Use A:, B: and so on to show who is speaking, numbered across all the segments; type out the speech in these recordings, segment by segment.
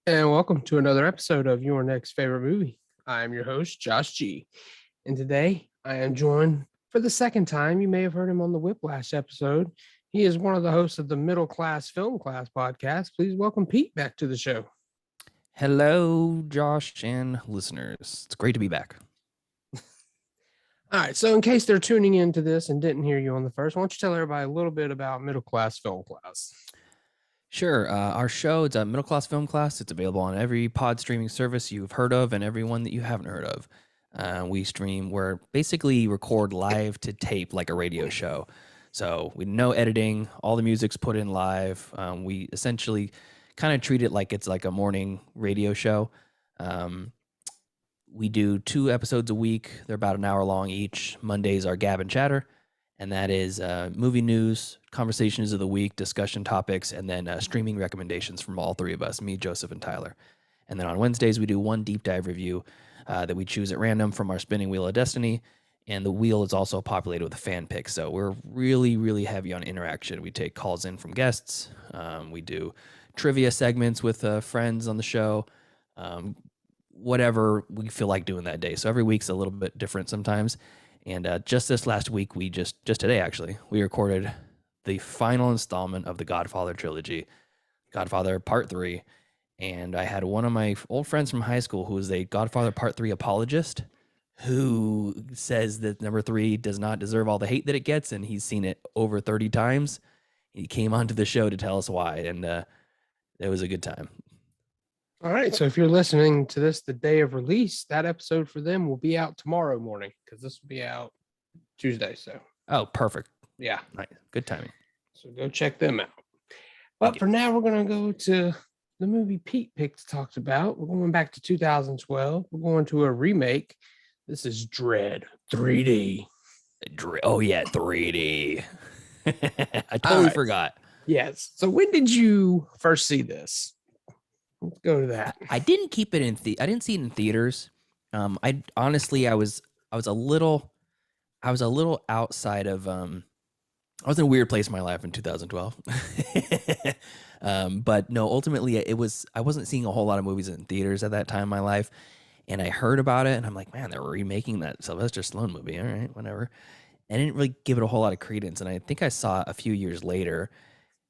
A: And welcome to another episode of Your Next Favorite Movie. I am your host, Josh G. And today I am joined for the second time. You may have heard him on the Whiplash episode. He is one of the hosts of the Middle Class Film Class podcast. Please welcome Pete back to the show.
B: Hello, Josh and listeners. It's great to be back.
A: All right. So, in case they're tuning into this and didn't hear you on the first, why don't you tell everybody a little bit about Middle Class Film Class?
B: Sure. Our show, it's a middle class film class. It's available on every pod streaming service you've heard of and every one that you haven't heard of. We're basically record live to tape like a radio show. So we no editing, all the music's put in live. We essentially kind of treat it like it's like a morning radio show. We do 2 episodes a week. They're about an hour long each. Mondays are Gab and Chatter, and that is movie news, conversations of the week, discussion topics, and then streaming recommendations from all three of us, me, Joseph, and Tyler. And then on Wednesdays, we do one deep dive review that we choose at random from our spinning wheel of destiny. And the wheel is also populated with fan picks. So we're really, really heavy on interaction. We take calls in from guests. We do trivia segments with friends on the show. Whatever we feel like doing that day. So every week's a little bit different sometimes. And just this last week, we just today actually, we recorded the final installment of the Godfather trilogy, Godfather Part 3. And I had one of my old friends from high school who is a Godfather Part 3 apologist who says that number 3 does not deserve all the hate that it gets. And he's seen it over 30 times. He came onto the show to tell us why. And it was a good time.
A: All right. So, if you're listening to this the day of release, that episode for them will be out tomorrow morning because this will be out Tuesday. So,
B: Oh, perfect.
A: yeah.
B: Nice. Good timing.
A: So, go check them out. But for now, we're going to go to the movie Pete talked about. We're going back to 2012. We're going to a remake. This is Dredd 3D.
B: Oh, yeah, 3D. I totally forgot.
A: Yes. So when did you first see this? Let's go to that.
B: I didn't keep it in I didn't see it in theaters. I honestly I was a little outside of I was in a weird place in my life in 2012. But no, ultimately I wasn't seeing a whole lot of movies in theaters at that time in my life. And I heard about it and I'm like, man, they're remaking that Sylvester Stallone movie. All right, whatever. I didn't really give it a whole lot of credence. And I think I saw it a few years later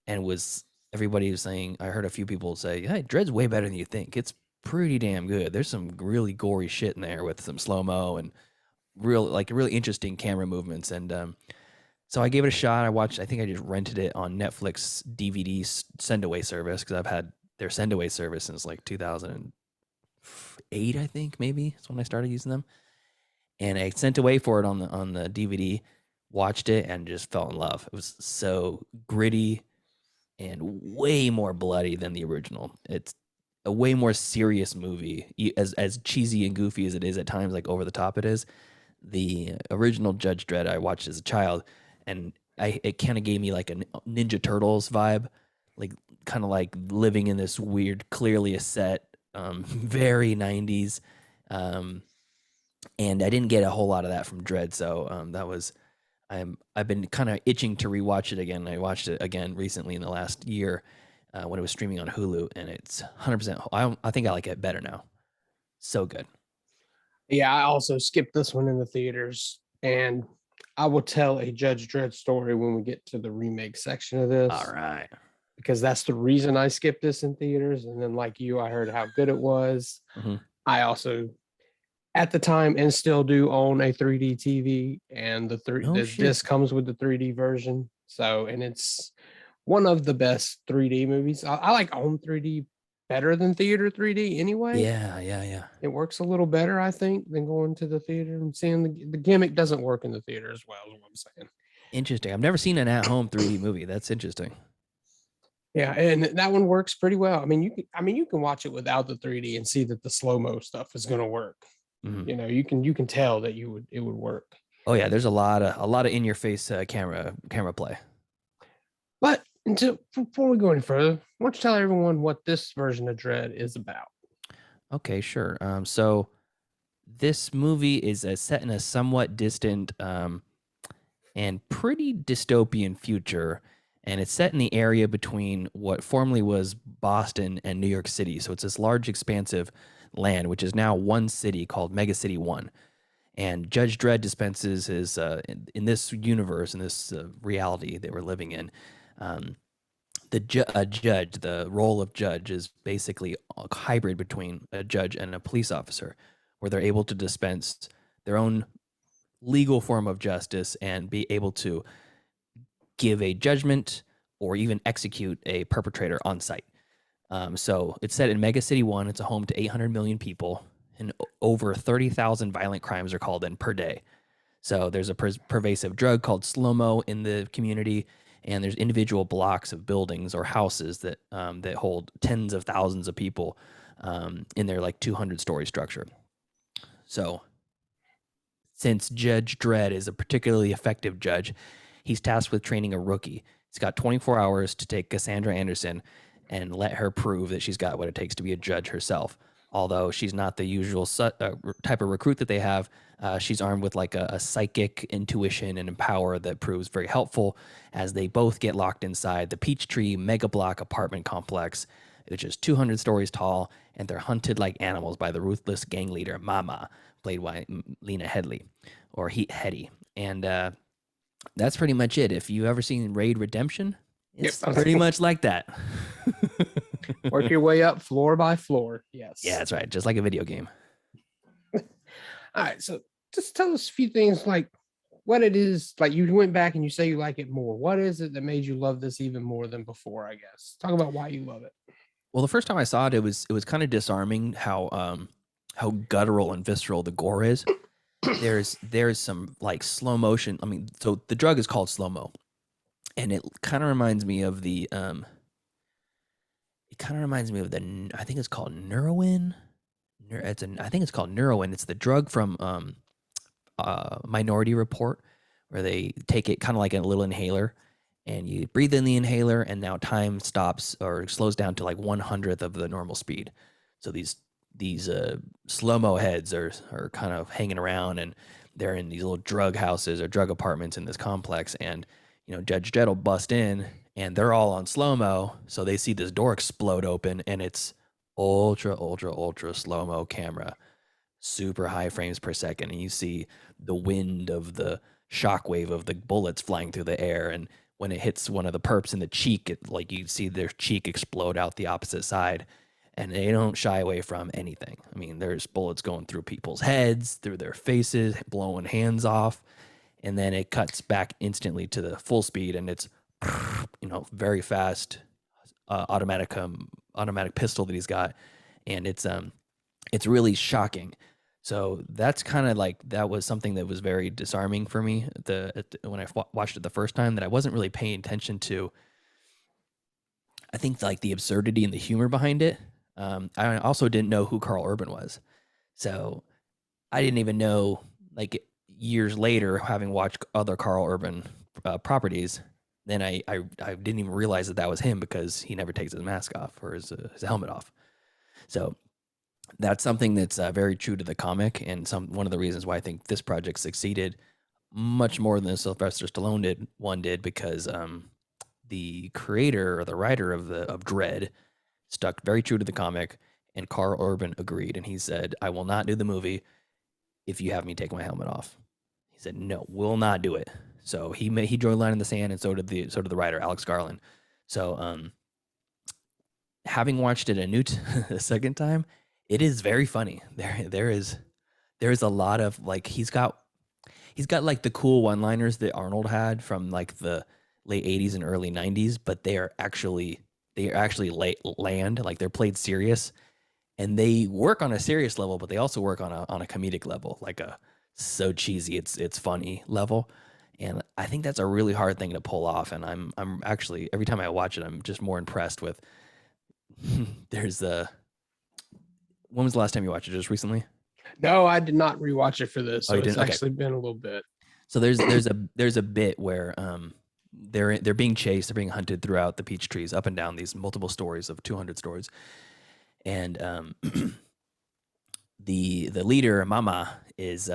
B: and everybody was saying, I heard a few people say, hey, Dredd's way better than you think. It's pretty damn good. There's some really gory shit in there with some slow-mo and really interesting camera movements. And so I gave it a shot. I think I just rented it on Netflix DVD send-away service because I've had their send-away service since like 2008, I think, maybe. That's when I started using them. And I sent away for it on the DVD, watched it, and just fell in love. It was so gritty and way more bloody than the original. It's a way more serious movie, as cheesy and goofy as it is at times, like over the top it is. The original Judge Dredd I watched as a child, and it kind of gave me like a Ninja Turtles vibe, like kind of like living in this weird, clearly a set, very 90s. And I didn't get a whole lot of that from Dredd, so that was I've been kind of itching to rewatch it again. I watched it again recently in the last year when it was streaming on Hulu, and it's 100%. I think I like it better now. So good.
A: Yeah, I also skipped this one in the theaters, and I will tell a Judge Dredd story when we get to the remake section of this.
B: All right.
A: Because that's the reason I skipped this in theaters. And then, like you, I heard how good it was.
B: Mm-hmm.
A: I also, at the time, and still do own a 3D TV, and this comes with the 3D version. So, and it's one of the best 3D movies. I like own 3D better than theater 3D anyway.
B: Yeah.
A: It works a little better, I think, than going to the theater and seeing the gimmick doesn't work in the theater as well, is what I'm saying.
B: Interesting. I've never seen an at-home 3D movie. That's interesting.
A: Yeah, and that one works pretty well. I mean, you can watch it without the 3D and see that the slow-mo stuff is going to work. Mm-hmm. You know, you can tell that it would work.
B: Oh yeah, there's a lot of in-your-face camera play.
A: But before we go any further, why don't you tell everyone what this version of Dredd is about?
B: Okay, sure. So this movie is set in a somewhat distant and pretty dystopian future. and it's set in the area between what formerly was Boston and New York City. So it's this large, expansive land, which is now one city called Mega City One. And Judge Dredd dispenses his in this universe, in this reality that we're living in. Um, a judge, the role of judge, is basically a hybrid between a judge and a police officer, where they're able to dispense their own legal form of justice and be able to give a judgment or even execute a perpetrator on site. So it's set in Mega City One. It's a home to 800 million people, and over 30,000 violent crimes are called in per day. So there's a pervasive drug called slow-mo in the community, and there's individual blocks of buildings or houses that hold tens of thousands of people in their like 200-story structure. So since Judge Dredd is a particularly effective judge, he's tasked with training a rookie. He's got 24 hours to take Cassandra Anderson and let her prove that she's got what it takes to be a judge herself. Although she's not the usual type of recruit that they have, she's armed with like a psychic intuition and power that proves very helpful as they both get locked inside the Peachtree mega block apartment complex, which is 200 stories tall, and they're hunted like animals by the ruthless gang leader Mama, played by Lena Headey, or Headey. And that's pretty much it. If you ever seen Raid Redemption, it's pretty much like that.
A: Work your way up floor by floor. Yes.
B: Yeah, that's right. Just like a video game.
A: All right. So just tell us a few things like what it is. Like you went back and you say you like it more. What is it that made you love this even more than before, I guess? Talk about why you love it.
B: Well, the first time I saw it, it was kind of disarming how guttural and visceral the gore is. There's some like slow motion. I mean, so the drug is called slow-mo, and it kind of reminds me of the I think it's called Neuroin. I think it's called Neuroin. It's the drug from Minority Report, where they take it kind of like a little inhaler, and you breathe in the inhaler, and now time stops or slows down to like 1/100th of the normal speed. So these slow-mo heads are kind of hanging around, and they're in these little drug houses or drug apartments in this complex, and Judge Dredd will bust in, and they're all on slow-mo, so they see this door explode open, and it's ultra slow-mo camera, super high frames per second, and you see the wind of the shockwave of the bullets flying through the air, and when it hits one of the perps in the cheek, like you see their cheek explode out the opposite side. And they don't shy away from anything. I mean, there's bullets going through people's heads, through their faces, blowing hands off, and then it cuts back instantly to the full speed, and it's very fast automatic pistol that he's got, and it's really shocking. So that's kind of like, that was something that was very disarming for me when I watched it the first time, that I wasn't really paying attention to. I think like the absurdity and the humor behind it. I also didn't know who Carl Urban was. So I didn't even know, like years later, having watched other Carl Urban properties, then I didn't even realize that was him, because he never takes his mask off or his helmet off. So that's something that's very true to the comic, and one of the reasons why I think this project succeeded much more than Sylvester Stallone did, because the creator or the writer of Dredd stuck very true to the comic, and Carl Urban agreed, and he said, "I will not do the movie if you have me take my helmet off." He said, "No, we'll not do it." So he drew a line in the sand, and so did the writer Alex Garland. So having watched it a second time, it is very funny. There is a lot of like, he's got like the cool one-liners that Arnold had from like the late 80s and early 90s, but they are actually land, like they're played serious, and they work on a serious level, but they also work on a comedic level, like a so cheesy it's funny level. And I think that's a really hard thing to pull off, and I'm actually, every time I watch it, I'm just more impressed with there's when was the last time you watched it? Just recently?
A: No, I did not rewatch it for this. So
B: you
A: it's
B: didn't? Okay.
A: actually been a little bit.
B: So there's a bit where they're being chased, they're being hunted throughout the peach trees, up and down these multiple stories of 200 stories, and the leader Mama is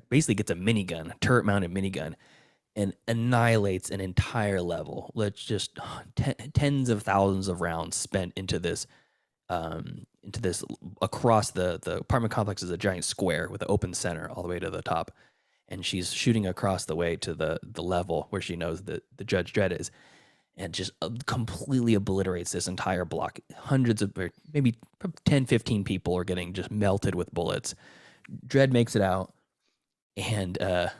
B: basically gets a minigun, a turret mounted minigun, and annihilates an entire level. Let's just tens of thousands of rounds spent into this across the apartment complex is a giant square with an open center all the way to the top, and she's shooting across the way to the level where she knows that the Judge Dredd is, and just completely obliterates this entire block. Hundreds of, or maybe 10, 15 people are getting just melted with bullets. Dredd makes it out, and I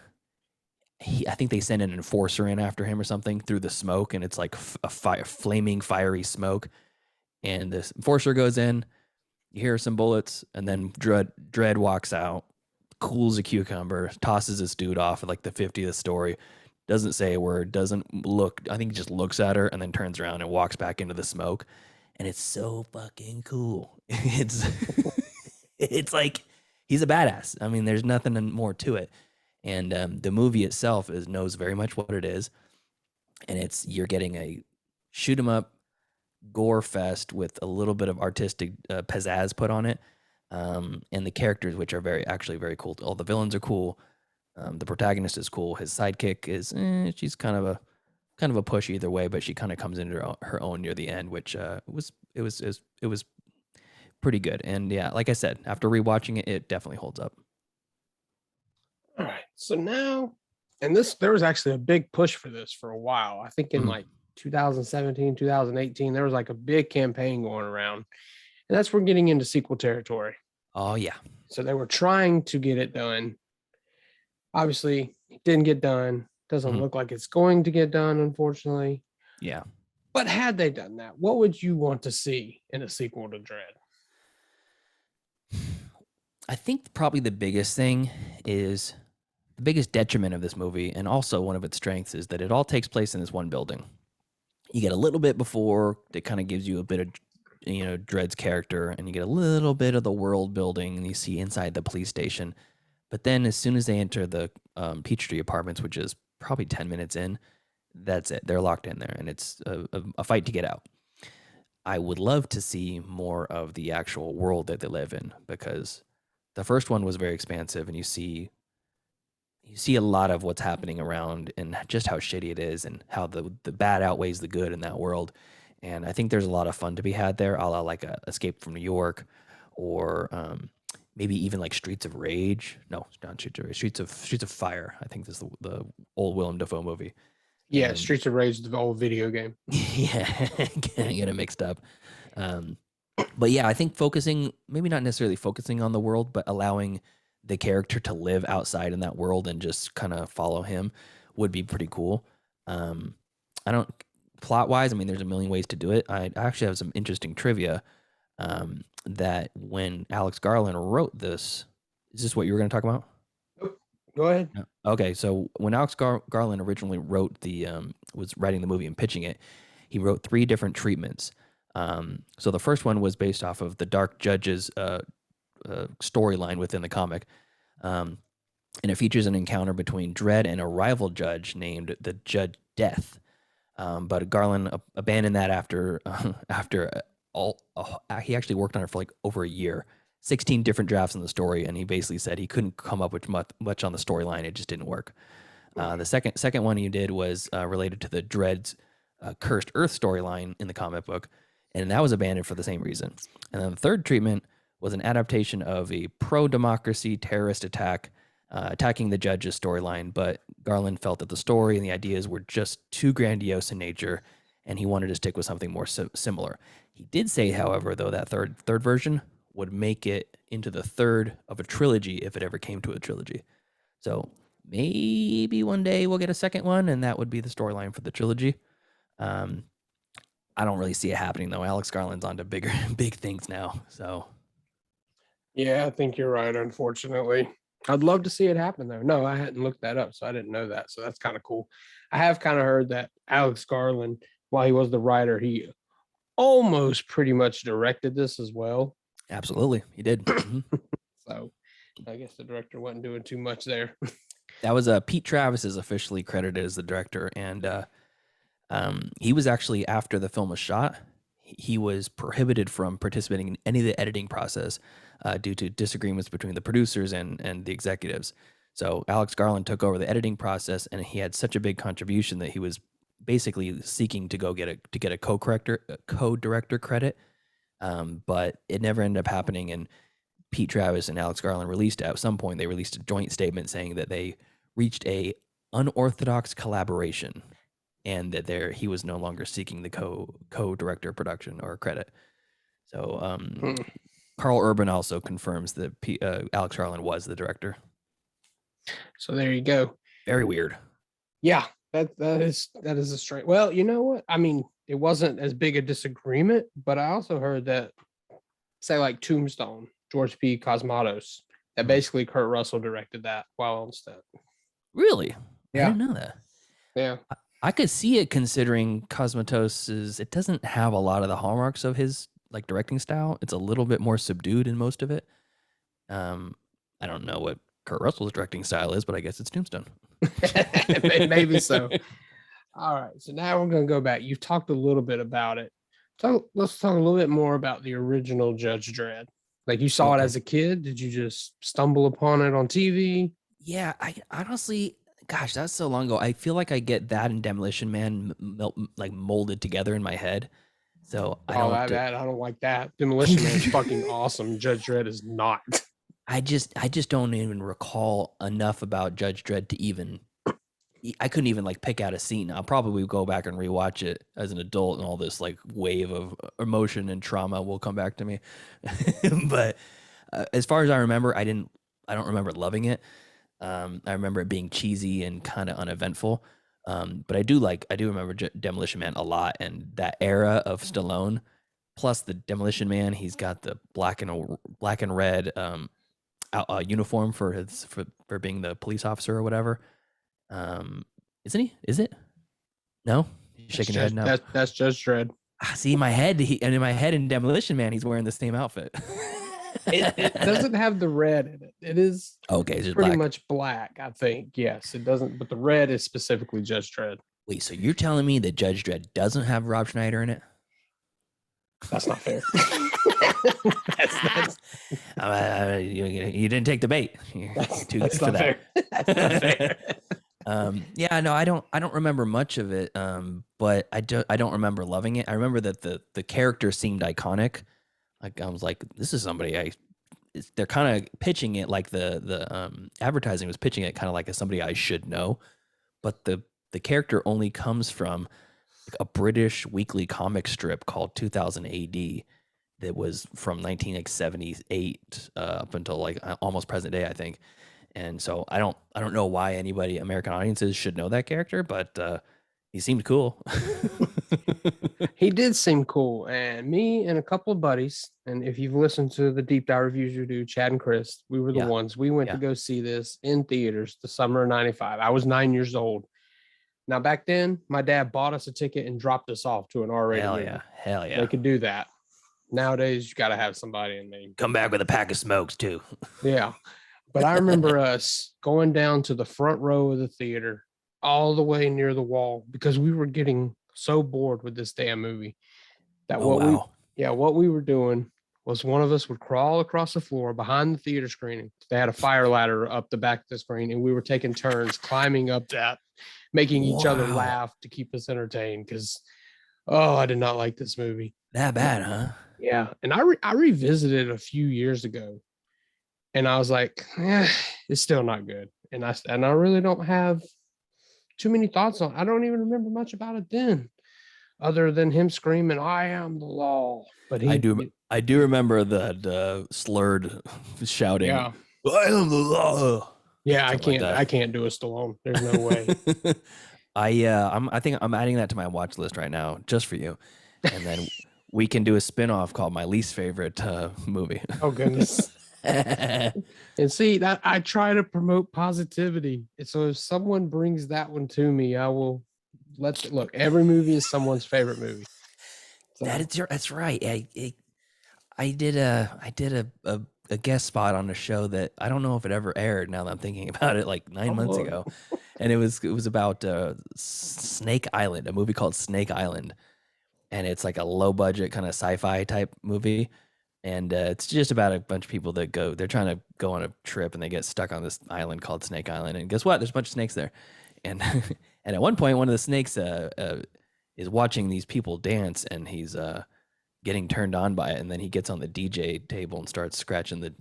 B: think they send an enforcer in after him or something through the smoke, and it's like flaming, fiery smoke. And this enforcer goes in, you hear some bullets, and then Dredd walks out, cools a cucumber, tosses this dude off at like the 50th story, doesn't say a word, doesn't look, I think he just looks at her and then turns around and walks back into the smoke. And it's so fucking cool. It's it's like he's a badass. I mean, there's nothing more to it. And the movie itself knows very much what it is. And you're getting a shoot 'em up gore fest with a little bit of artistic pizzazz put on it, and the characters, which are actually very cool. All the villains are cool. The protagonist is cool. His sidekick is she's kind of a push either way, but she kind of comes into her own near the end, which was pretty good. And yeah, like I said, after rewatching it, it definitely holds up.
A: All right. So now, and there was actually a big push for this for a while. I think in like 2017, 2018, there was like a big campaign going around. And that's where we're getting into sequel territory.
B: Oh yeah.
A: So they were trying to get it done. Obviously, it didn't get done. Doesn't look like it's going to get done, unfortunately.
B: Yeah.
A: But had they done that, what would you want to see in a sequel to Dredd?
B: I think probably the biggest thing is the biggest detriment of this movie, and also one of its strengths, is that it all takes place in this one building. You get a little bit before that kind of gives you a bit of, Dredd's character, and you get a little bit of the world building, and you see inside the police station. But then as soon as they enter the Peachtree Apartments, which is probably 10 minutes in, that's it. They're locked in there, and it's a fight to get out. I would love to see more of the actual world that they live in, because the first one was very expansive, and you see a lot of what's happening around and just how shitty it is, and how the bad outweighs the good in that world. And I think there's a lot of fun to be had there, a la like Escape from New York, or maybe even like Streets of Rage. No, not Streets of Rage. Streets of Fire. I think this is the old Willem Dafoe movie.
A: Yeah,
B: And
A: Streets of Rage, the old video game.
B: yeah, get it mixed up. But yeah, I think maybe not necessarily focusing on the world, but allowing the character to live outside in that world and just kind of follow him would be pretty cool. I don't plot wise. I mean, there's a million ways to do it. I actually have some interesting trivia. That when Alex Garland wrote this, is this what you were going to talk about?
A: Go ahead.
B: No. Okay, so when Alex Garland originally wrote was writing the movie and pitching it, he wrote 3 different treatments. So the first one was based off of the Dark Judge's storyline within the comic, and it features an encounter between Dredd and a rival judge named the Judge Death. But Garland abandoned that after he actually worked on it for like over a year, 16 different drafts in the story, and he basically said he couldn't come up with much on the storyline. It just didn't work. The second one he did was related to the Dredd's Cursed Earth storyline in the comic book, and that was abandoned for the same reason. And then the third treatment was an adaptation of a pro-democracy terrorist attack attacking the Judge's storyline, but Garland felt that the story and the ideas were just too grandiose in nature, and he wanted to stick with something more similar. He did say, however, though, that third version would make it into the third of a trilogy if it ever came to a trilogy. So maybe one day we'll get a second one, and that would be the storyline for the trilogy. I don't really see it happening, though. Alex Garland's on to big things now. So
A: Yeah, I think you're right, unfortunately. I'd love to see it happen, though. No, I hadn't looked that up, so I didn't know that. So that's kind of cool. I have kind of heard that Alex Garland, while he was the writer, he almost pretty much directed this as well.
B: absolutely, he did.
A: So I guess the director wasn't doing too much there.
B: That was Pete Travis is officially credited as the director, and he was actually, after the film was shot, he was prohibited from participating in any of the editing process due to disagreements between the producers and the executives. So Alex Garland took over the editing process, and he had such a big contribution that he was basically seeking to get a co-director credit. But it never ended up happening. And Pete Travis and Alex Garland released at some point. They released a joint statement saying that they reached a unorthodox collaboration, and that he was no longer seeking the co-director production or credit. So Carl Urban also confirms that Alex Garland was the director.
A: So there you go.
B: Very weird.
A: Yeah, that is a strange. Well, you know what? I mean, it wasn't as big a disagreement, but I also heard that, say, like Tombstone, George P. Cosmatos, that basically Kurt Russell directed that while on set.
B: Really?
A: Yeah.
B: I didn't know that.
A: Yeah.
B: I could see it, considering Cosmatos it doesn't have a lot of the hallmarks of his like directing style. It's a little bit more subdued in most of it. I don't know what Kurt Russell's directing style is, but I guess it's Tombstone.
A: Maybe so. All right. So now we're going to go back. You've talked a little bit about it. So let's talk a little bit more about the original Judge Dredd. Like, you saw it as a kid. Did you just stumble upon it on TV?
B: Yeah, I honestly, gosh, that's so long ago. I feel like I get that and Demolition Man like molded together in my head. So I don't
A: like that. Demolition Man is fucking awesome. Judge Dredd is not.
B: I just don't even recall enough about Judge Dredd to even. I couldn't even like pick out a scene. I'll probably go back and rewatch it as an adult, and all this like wave of emotion and trauma will come back to me. But as far as I remember, I don't remember loving it. I remember it being cheesy and kind of uneventful. But I do remember Demolition Man a lot, and that era of Stallone, plus the Demolition Man. He's got the black and red uniform for being the police officer or whatever. Isn't he? Is it? No, you're shaking your head now.
A: That's Judge Dredd.
B: See, in my head, in Demolition Man, he's wearing the same outfit.
A: It doesn't have the red in it. It is
B: it's
A: pretty much black, I think. Yes, it doesn't, but the red is specifically Judge Dredd.
B: Wait, so you're telling me that Judge Dredd doesn't have Rob Schneider in it?
A: That's not fair.
B: You didn't take the bait.
A: That's not fair. That's not fair.
B: Yeah, no, I don't remember much of it. But I don't remember loving it. I remember that the character seemed iconic. Like, I was like, this is somebody they're kind of pitching it like the advertising was pitching it kind of like as somebody I should know, but the character only comes from a British weekly comic strip called 2000 AD that was from 1978 up until like almost present day, I think. And so I don't know why American audiences should know that character, but he seemed cool.
A: He did seem cool. And me and a couple of buddies, and if you've listened to the deep dive reviews you do, Chad and Chris, we were the ones. We went to go see this in theaters the summer of 95. I was 9 years old. Now, back then, my dad bought us a ticket and dropped us off to an R-rated movie.
B: Hell yeah.
A: They could do that. Nowadays, you got to have somebody in there.
B: Come back with a pack of smokes, too.
A: Yeah. But I remember us going down to the front row of the theater, all the way near the wall, because we were getting so bored with this damn movie that what we were doing was one of us would crawl across the floor behind the theater screening. They had a fire ladder up the back of the screen, and we were taking turns climbing up that, making each other laugh to keep us entertained. Because, I did not like this movie.
B: That bad, huh?
A: Yeah. And I revisited it a few years ago, and I was like, it's still not good. And I really don't have too many thoughts on it. I don't even remember much about it then, other than him screaming, "I am the law." But I
B: do remember the slurred shouting.
A: Yeah.
B: I am the law.
A: Yeah, I can't do a Stallone. There's no way.
B: I think I'm adding that to my watch list right now, just for you. And then we can do a spinoff called My Least Favorite Movie.
A: Oh goodness. And see, that I try to promote positivity. And so if someone brings that one to me, I will look. Every movie is someone's favorite movie. So.
B: That's right. I did a guest spot on a show that I don't know if it ever aired. Now that I'm thinking about it, like 9 months ago, and it was about Snake Island, a movie called Snake Island, and it's like a low budget kind of sci-fi type movie. And it's just about a bunch of people that they're trying to go on a trip and they get stuck on this island called Snake Island. And guess what? There's a bunch of snakes there. And and at one point, one of the snakes is watching these people dance, and he's getting turned on by it. And then he gets on the DJ table and starts scratching the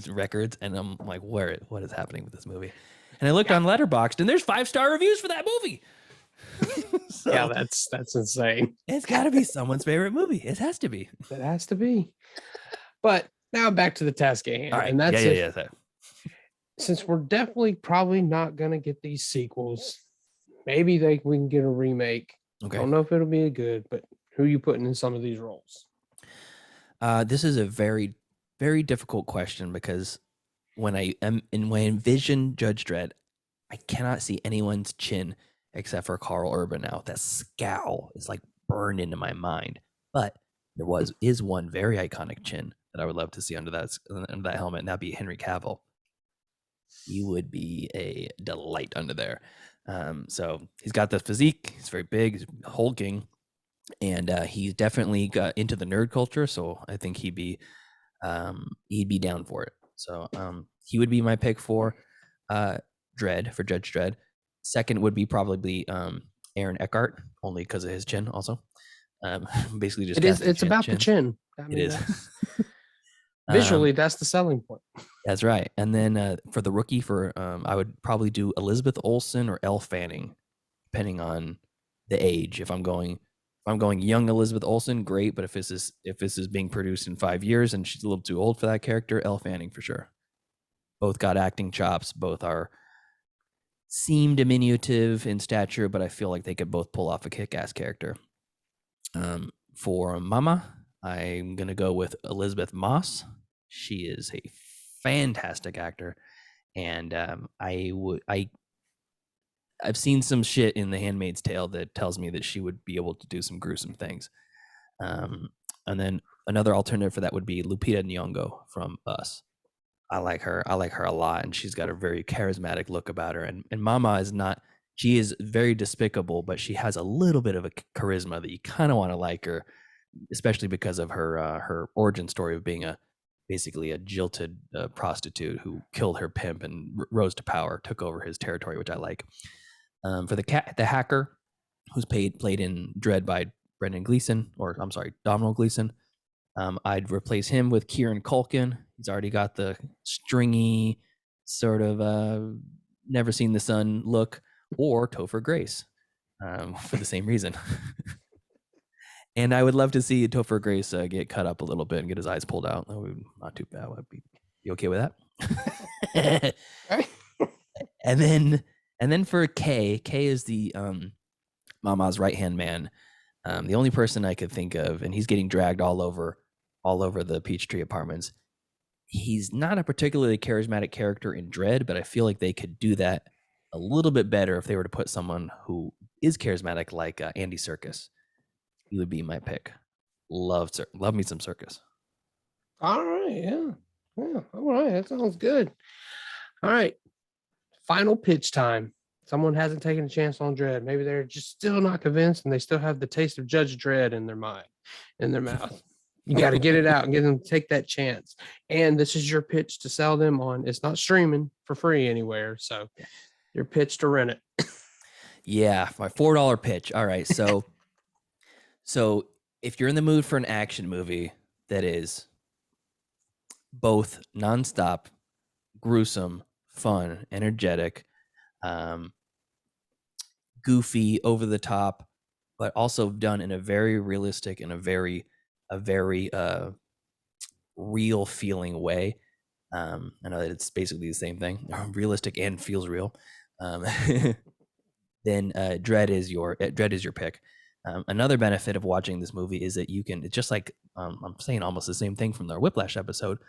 B: records. And I'm like, what is happening with this movie? And I looked on Letterboxd, and there's 5-star reviews for that movie. So,
A: yeah, that's insane.
B: It's got to be someone's favorite movie. It has to be.
A: It has to be. But now back to the task at hand.
B: All right.
A: And that's
B: yeah.
A: Since we're definitely probably not going to get these sequels, maybe we can get a remake.
B: Okay.
A: I don't know if it'll be good, but who are you putting in some of these roles?
B: This is a very, very difficult question because when I envision Judge Dredd, I cannot see anyone's chin except for Carl Urban now. That scowl is like burned into my mind. But there is one very iconic chin that I would love to see under that helmet, and that'd be Henry Cavill. He would be a delight under there. So he's got the physique. He's very big, he's hulking, and he's definitely got into the nerd culture. So I think he'd be down for it. So he would be my pick for Dredd, for Judge Dredd. Second would be probably Aaron Eckhart, only because of his chin. Also, basically just
A: it's about the chin. I mean,
B: it is.
A: Visually, that's the selling point.
B: That's right. And then for the rookie, I would probably do Elizabeth Olsen or Elle Fanning, depending on the age. If I'm going young Elizabeth Olsen, great. But if this is being produced in 5 years and she's a little too old for that character, Elle Fanning for sure. Both got acting chops. Both seem diminutive in stature, but I feel like they could both pull off a kick-ass character. For Mama, I'm gonna go with Elizabeth Moss. She is a fantastic actor, and I've seen some shit in The Handmaid's Tale that tells me that she would be able to do some gruesome things. And then another alternative for that would be Lupita Nyong'o from Us. I like her a lot, and she's got a very charismatic look about her. And Mama is not. She is very despicable, but she has a little bit of a charisma that you kind of want to like her, especially because of her origin story of being basically a jilted prostitute who killed her pimp and rose to power, took over his territory, which I like. For the hacker, who's played in Dredd by Domhnall Gleeson, I'd replace him with Kieran Culkin. He's already got the stringy sort of never seen the sun look, or Topher Grace for the same reason. And I would love to see Topher Grace get cut up a little bit and get his eyes pulled out. That would not too bad. Would be okay with that? and then for Kay is the Mama's right hand man. The only person I could think of, and he's getting dragged all over the Peachtree Apartments. He's not a particularly charismatic character in Dredd, but I feel like they could do that a little bit better if they were to put someone who is charismatic, like Andy Serkis. He would be my pick. Love me some Serkis.
A: All right, yeah. All right, that sounds good. All right, final pitch time. Someone hasn't taken a chance on Dredd. Maybe they're just still not convinced, and they still have the taste of Judge Dredd in their mind, in their mouth. You got to get it out and get them to take that chance. And this is your pitch to sell them on. It's not streaming for free anywhere, so your pitch to rent it.
B: Yeah, my $4 pitch. All right, so if you're in the mood for an action movie that is both nonstop, gruesome, fun, energetic, goofy, over the top, but also done in a very realistic and a very real feeling way. I know that it's basically the same thing, realistic and feels real. Then Dredd is your pick. Another benefit of watching this movie is that you can, it's just like, I'm saying almost the same thing from the Whiplash episode,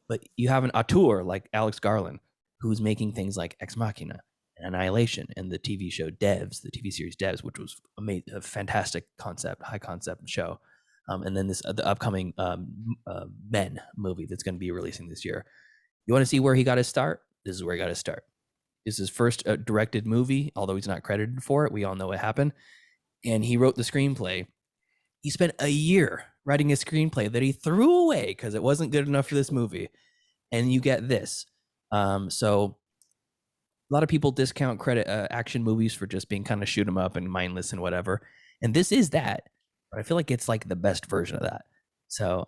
B: but you have an auteur like Alex Garland, who's making things like Ex Machina and Annihilation and the TV show Devs, the TV series Devs, which was a fantastic concept, high concept show. And then the upcoming Men movie that's going to be releasing this year. You want to see where he got his start? This is where he got his start. This is his first directed movie, although he's not credited for it. We all know what happened. And he wrote the screenplay. He spent a year writing a screenplay that he threw away because it wasn't good enough for this movie. And you get this. So a lot of people discount credit action movies for just being kind of shoot 'em up and mindless and whatever. And this is that, but I feel like it's like the best version of that. So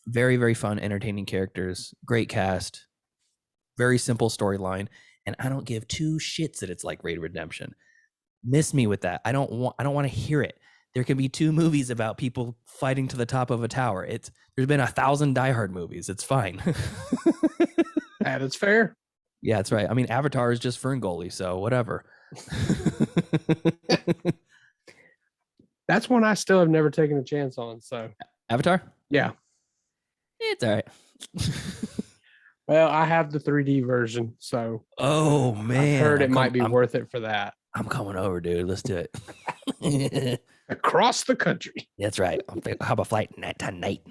B: very, very fun, entertaining characters, great cast, very simple storyline. And I don't give two shits that it's like Raid Redemption. Miss me with that. I don't want to hear it. There can be two movies about people fighting to the top of a tower. There's been 1,000 Die Hard movies. It's fine.
A: That is fair.
B: Yeah, that's right. I mean, Avatar is just Ferngully, so whatever.
A: That's one I still have never taken a chance on. So
B: Avatar?
A: Yeah.
B: It's all right.
A: Well, I have the 3D version, so
B: Oh man,
A: I've heard it might be worth it for that.
B: I'm coming over, dude. Let's do it.
A: Across the country.
B: That's right. I'll have a flight tonight.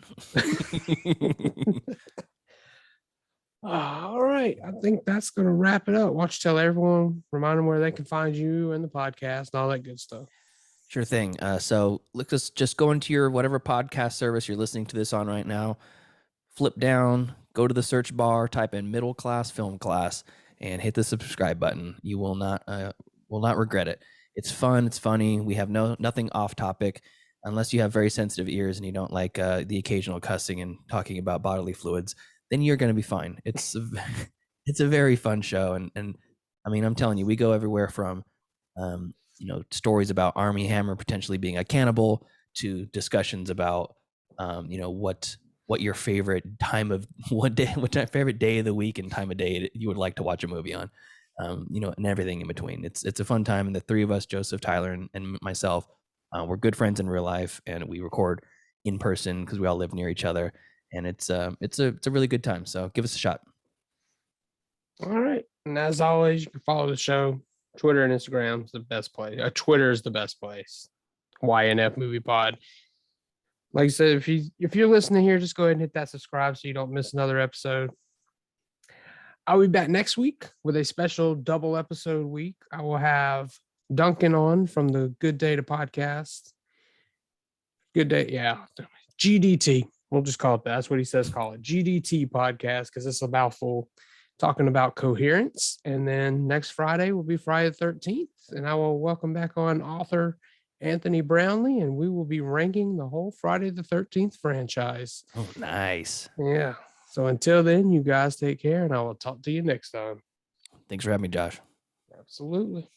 A: All right. I think that's going to wrap it up. Watch, tell everyone, remind them where they can find you and the podcast and all that good stuff.
B: Sure thing. So let's just go into your whatever podcast service you're listening to this on right now. Flip down, go to the search bar, type in middle class film class, and hit the subscribe button. You will not regret it. It's fun. It's funny. We have nothing off topic, unless you have very sensitive ears and you don't like the occasional cussing and talking about bodily fluids. Then you're going to be fine. It's a very fun show, and I mean, I'm telling you, we go everywhere from stories about Army Hammer potentially being a cannibal to discussions about what your favorite favorite day of the week and time of day you would like to watch a movie on, and everything in between. It's a fun time, and the three of us, Joseph, Tyler, and myself, we're good friends in real life, and we record in person because we all live near each other, and it's a really good time. So give us a shot.
A: All right, and as always, you can follow the show. Twitter and Instagram is the best place. Twitter is the best place. ynfmoviepod. Like I said, if you're listening here, just go ahead and hit that subscribe so you don't miss another episode. I'll be back next week with a special double episode week. I will have Duncan on from the Good Day to Podcast. Good Day, yeah. GDT. We'll just call it that. That's what he says, call it. GDT Podcast, because it's a mouthful, talking about coherence. And then next Friday will be Friday the 13th. And I will welcome back on author Anthony Brownlee, and we will be ranking the whole Friday the 13th franchise.
B: Oh, nice.
A: Yeah. So until then, you guys take care, and I will talk to you next time.
B: Thanks for having me, Josh.
A: Absolutely.